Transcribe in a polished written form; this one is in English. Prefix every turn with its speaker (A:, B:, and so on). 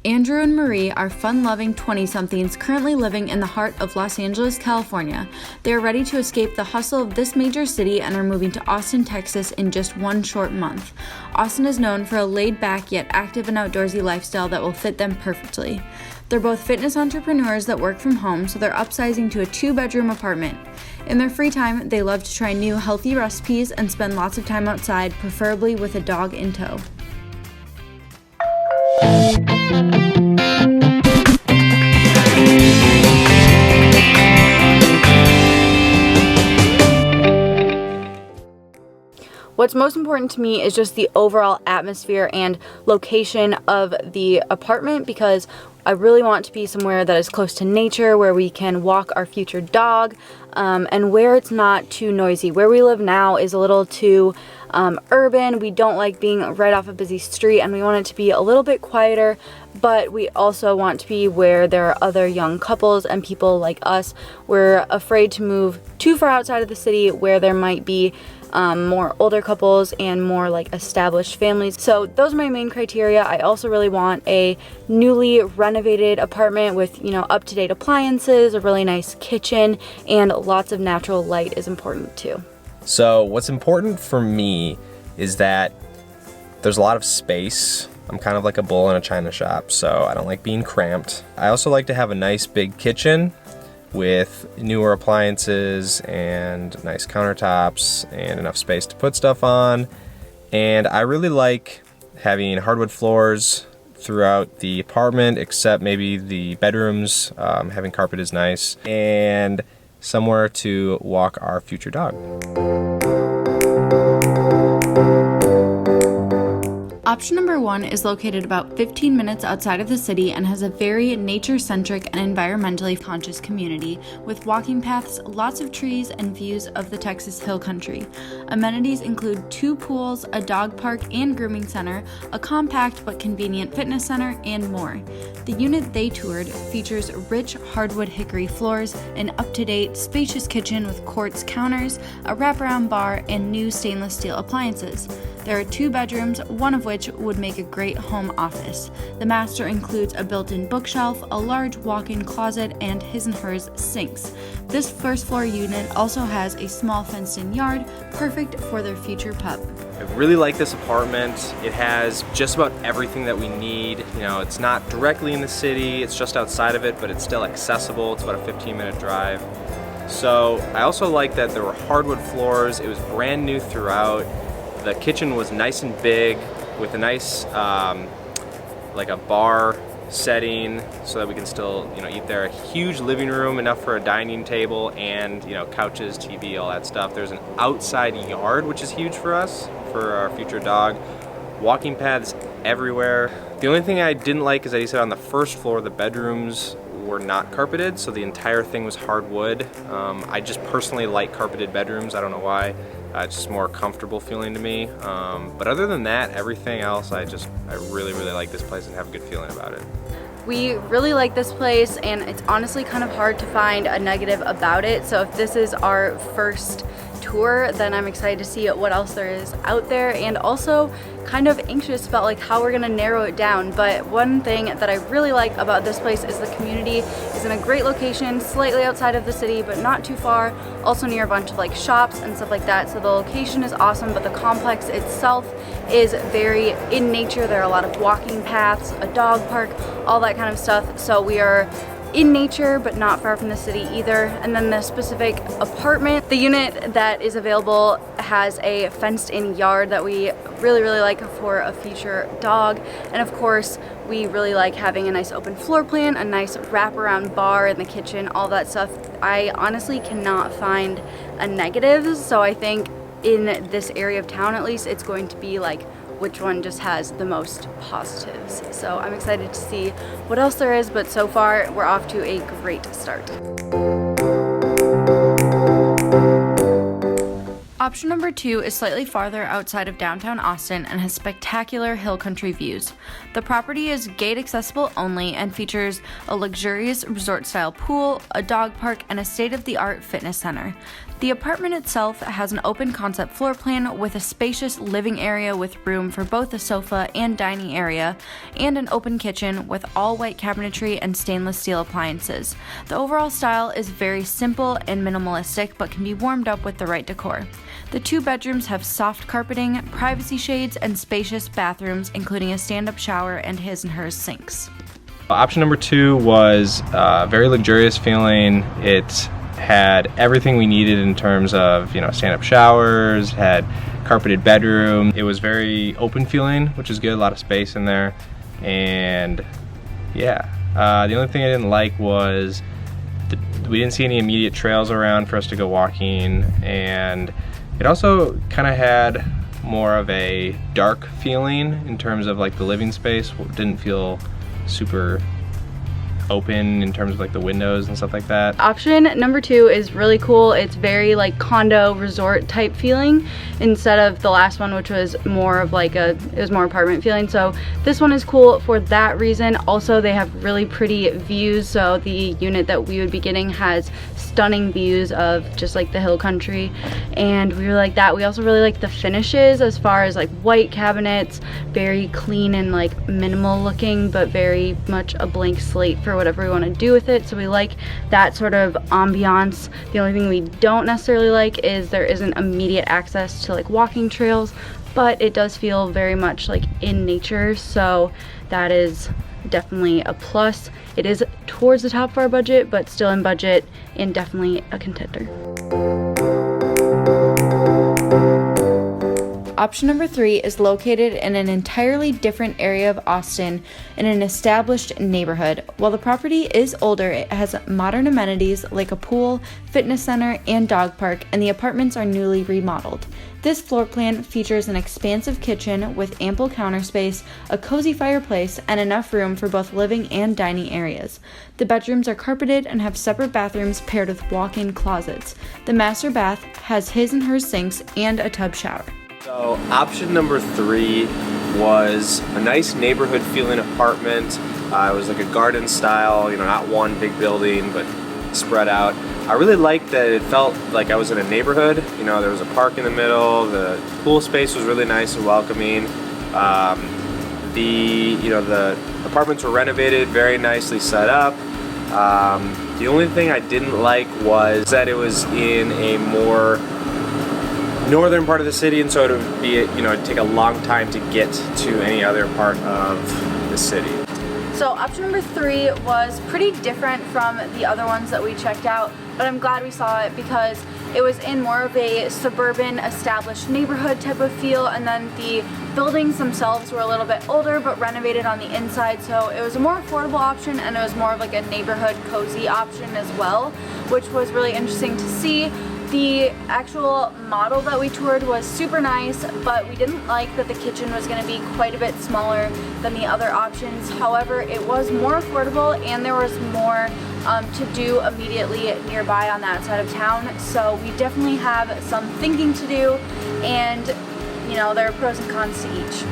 A: Andrew and Marie are fun-loving 20-somethings currently living in the heart of Los Angeles, California. They are ready to escape the hustle of this major city and are moving to Austin, Texas in just one short month. Austin is known for a laid-back yet active and outdoorsy lifestyle that will fit them perfectly. They're both fitness entrepreneurs that work from home, so they're upsizing to a 2-bedroom apartment. In their free time, they love to try new healthy recipes and spend lots of time outside, preferably with a dog in tow. What's most important to me is just the overall atmosphere and location of the apartment, because I really want to be somewhere that is close to nature, where we can walk our future dog, and where it's not too noisy. Where we live now is a little too urban. We don't like being right off a busy street, and we want it to be a little bit quieter, but we also want to be where there are other young couples and people like us. We're afraid to move too far outside of the city where there might be more older couples and more like established families. So those are my main criteria. I also really want a newly renovated apartment with, up-to-date appliances, a really nice kitchen, and lots of natural light is important too.
B: So what's important for me is that there's a lot of space. I'm kind of like a bull in a china shop, so I don't like being cramped. I also like to have a nice big kitchen with newer appliances and nice countertops and enough space to put stuff on. And I really like having hardwood floors throughout the apartment, except maybe the bedrooms. Having carpet is nice, and somewhere to walk our future dog.
A: Option number 1 is located about 15 minutes outside of the city and has a very nature-centric and environmentally conscious community with walking paths, lots of trees, and views of the Texas Hill Country. Amenities include 2 pools, a dog park and grooming center, a compact but convenient fitness center, and more. The unit they toured features rich hardwood hickory floors, an up-to-date, spacious kitchen with quartz counters, a wraparound bar, and new stainless steel appliances. There are 2 bedrooms, one of which would make a great home office. The master includes a built-in bookshelf, a large walk-in closet, and his and hers sinks. This first floor unit also has a small fenced-in yard, perfect for their future pup.
B: I really like this apartment. It has just about everything that we need. It's not directly in the city, it's just outside of it, but it's still accessible. It's about a 15-minute drive. So I also like that there were hardwood floors. It was brand new throughout. The kitchen was nice and big with a nice, like a bar setting so that we can still, eat there. A huge living room, enough for a dining table and, couches, TV, all that stuff. There's an outside yard, which is huge for us, for our future dog. Walking paths everywhere. The only thing I didn't like is that he said on the first floor, the bedrooms were not carpeted, so the entire thing was hardwood. I just personally like carpeted bedrooms. I don't know why. It's just more comfortable feeling to me. But other than that, everything else, I really, really like this place and have a good feeling about it.
A: We really like this place, and it's honestly kind of hard to find a negative about it. So if this is our first tour, then I'm excited to see what else there is out there, and also kind of anxious about like how we're gonna narrow it down. But one thing that I really like about this place is the community is in a great location, slightly outside of the city, but not too far, also near a bunch of like shops and stuff like that. So the location is awesome, but the complex itself is very in nature. There are a lot of walking paths, a dog park, all that kind of stuff. So we are in nature, but not far from the city either. And then the specific apartment, the unit that is available has a fenced-in yard that we really, really like for a future dog. And of course, we really like having a nice open floor plan, a nice wraparound bar in the kitchen, all that stuff. I honestly cannot find a negative, so I think in this area of town, at least, it's going to be like which one just has the most positives. So I'm excited to see what else there is, but so far we're off to a great start. Option number 2 is slightly farther outside of downtown Austin and has spectacular hill country views. The property is gate accessible only and features a luxurious resort-style pool, a dog park, and a state-of-the-art fitness center. The apartment itself has an open concept floor plan with a spacious living area with room for both a sofa and dining area, and an open kitchen with all white cabinetry and stainless steel appliances. The overall style is very simple and minimalistic, but can be warmed up with the right decor. The 2 bedrooms have soft carpeting, privacy shades, and spacious bathrooms, including a stand-up shower and his and hers sinks.
B: Option number 2 was very luxurious feeling. It had everything we needed in terms of, stand-up showers, had carpeted bedroom. It was very open feeling, which is good, a lot of space in there. And yeah, the only thing I didn't like was we didn't see any immediate trails around for us to go walking, and it also kind of had more of a dark feeling in terms of like the living space. It didn't feel super open in terms of like the windows and stuff like that.
A: Option number 2 is really cool. It's very like condo resort type feeling instead of the last one, which was more of like it was more apartment feeling. So this one is cool for that reason. Also, they have really pretty views. So the unit that we would be getting has stunning views of just like the hill country, and we really like that. We also really like the finishes as far as like white cabinets, very clean and like minimal looking, but very much a blank slate for whatever we want to do with it. So we like that sort of ambiance. The only thing we don't necessarily like is there isn't immediate access to like walking trails, but it does feel very much like in nature, so that is definitely a plus. It is towards the top of our budget, but still in budget and definitely a contender. Option number 3 is located in an entirely different area of Austin in an established neighborhood. While the property is older, it has modern amenities like a pool, fitness center, and dog park, and the apartments are newly remodeled. This floor plan features an expansive kitchen with ample counter space, a cozy fireplace, and enough room for both living and dining areas. The bedrooms are carpeted and have separate bathrooms paired with walk-in closets. The master bath has his and her sinks and a tub shower.
B: So option number 3 was a nice neighborhood feeling apartment. It was like a garden style, not one big building, but spread out. I really liked that it felt like I was in a neighborhood. There was a park in the middle. The pool space was really nice and welcoming. The apartments were renovated, very nicely set up. The only thing I didn't like was that it was in a more northern part of the city, and so it would be, it'd take a long time to get to any other part of the city.
A: So option number 3 was pretty different from the other ones that we checked out, but I'm glad we saw it because it was in more of a suburban established neighborhood type of feel, and then the buildings themselves were a little bit older but renovated on the inside, so it was a more affordable option, and it was more of like a neighborhood cozy option as well, which was really interesting to see. The actual model that we toured was super nice, but we didn't like that the kitchen was going to be quite a bit smaller than the other options. However, it was more affordable and there was more to do immediately nearby on that side of town. So we definitely have some thinking to do, and there are pros and cons to each.